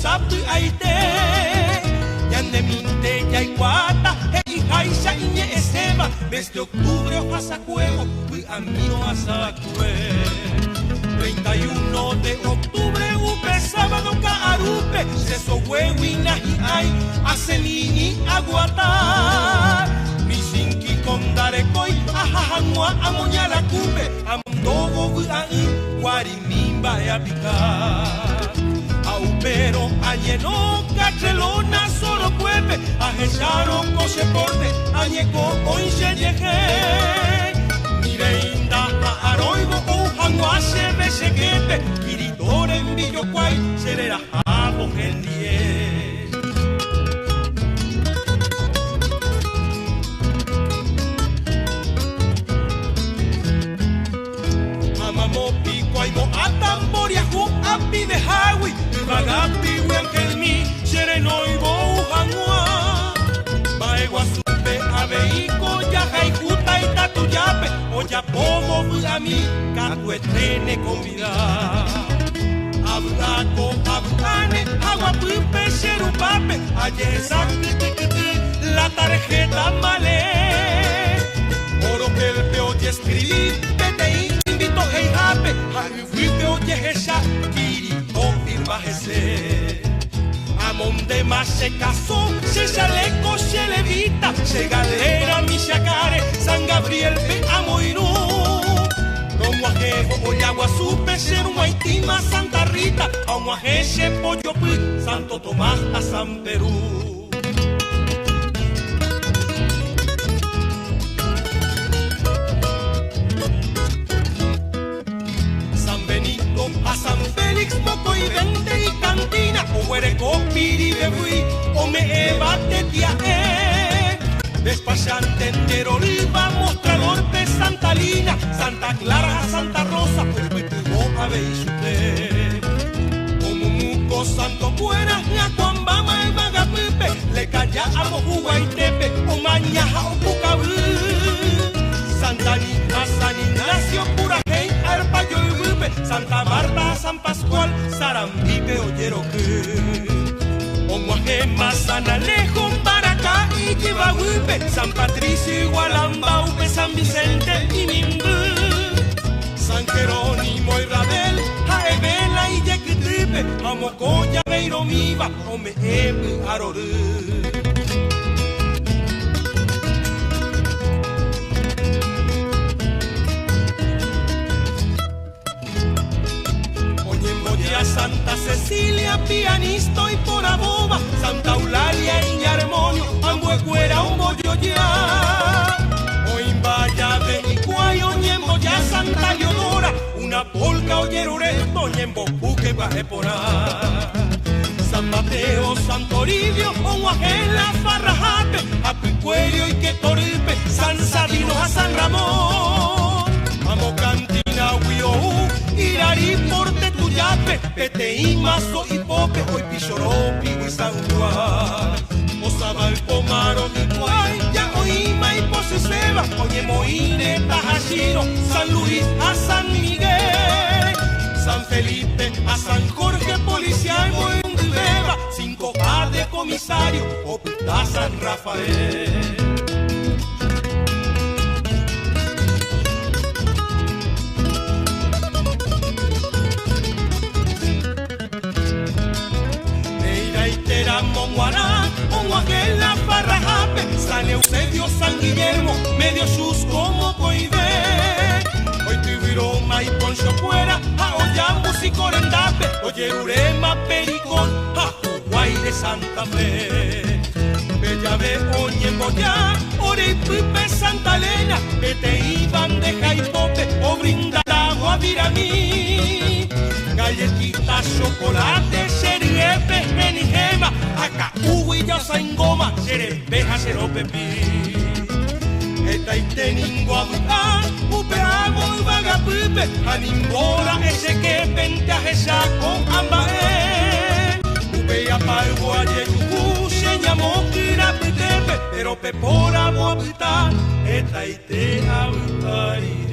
sapu aite Yande minte ya iguata e haisha iñe eseba Mes de octubre o hasacuego Fui a mí o hasacue 31 de octubre upe sábado caarupe Seso huehuina y ay Asemini aguata Misinki kondarekoi Ajajanua amoñala cupe Amdogo vuai Guarimimba e apicar Aupero añeno cachelona solo cuepe Ajecharo coche porte Añeco oinche yeje Mireinda a aroigo o janguase beseguete Kiritore en Villocuay Serera jabo gendie Amamo pico ay mo atamboria ju api de hawi Vagapi huenkelmi Serenoi bo jangua Baegua supe abeiko Yajai juta y tatuyape Oya pomo ami Catu estrene convidar Ablaco, abulane Agua pupe, serupape Ayesa, la tarjeta malé Oro que el peo y escribí Te invito hey jape Ay fuipe oye esa Kirito firma ese Amon de más se casó Se chaleco, se levita Se galera, mi chacare San Gabriel pe amoirú Como ajejo, Oyagua supe Ser un Haitima, Santa Rita A un ajeche, Pollo Pi Santo Tomás a San Perú a San Félix, Moco y Vente y Cantina, o Huereco, Piribebui, o me ebate tía despachante entero, Oliva, Mostrador de Santa Lina, Santa Clara, Santa Rosa, pues no habéis usted. Como Muco, Santo Buena, Ñacuambama y Magapipe, le calla a Mojuguaitepe, o Mañaja o Pucabú, Santa Nina, San Ignacio, Purajey, Arpayo y Huipe, Santa Marta, San Pascual, Sarambipe, Ollero que Omuajema, San Alejo, Baracá y Chivahuipe, San Patricio, Igualamba, Upe, San Vicente y Nimbú, San Jerónimo y Rabel, Jaebela y Yequitripe, Amocoya, Beiromiva, Ome, Ebe, Arorú. Santa Cecilia, pianista y por aboba, Santa Eulalia y Ñarmonio, Ambuecuera, un bollo ya. Oimbaya de Iguayo, Ñembo ya, Santa Leodora, una polca oyerureto, Ñembo buque baje por ahí. San Mateo, Santo Toribio, Oaxela, Farrajate, Apicuello y Quetoripe, San Sabino a San Ramón, Amocantina, Huioú, Irari, Porte, Tuyape, Peteí, Mazo y Pope, hoy Pichoropi, y San Juan, Osaba, el Pomaro, Iguay, ya Oima y Poseseba, Oye, Moine, Tajashiro, San Luis a San Miguel, San Felipe a San Jorge, Policial, Beba, 5K de comisario, Opta San Rafael. Monguará, Onguaquela, Farrajape, San Eusebio, San Guillermo, Medio Sus como Coide. Hoy Tibiroma y Poncho Fuera, a Oyambus y Corendape, Oyerurema, Pericón, a Uruguay de Santa Fe. Bellave, Oñemboyá, Orepipe, Santa Elena, que te iban de Jaipope, o Brindalago a Viramí. Galletitas, chocolate, seriepe, menigema, acá y ya en goma, serepeja, seropepí. Esta y teningo a buscar, upeago y vagapipe, animbora ese que pente a con ambae. Upea palgo a yeruku, se llamó kirapitepe, pero pepora boabita, esta y te a buscar.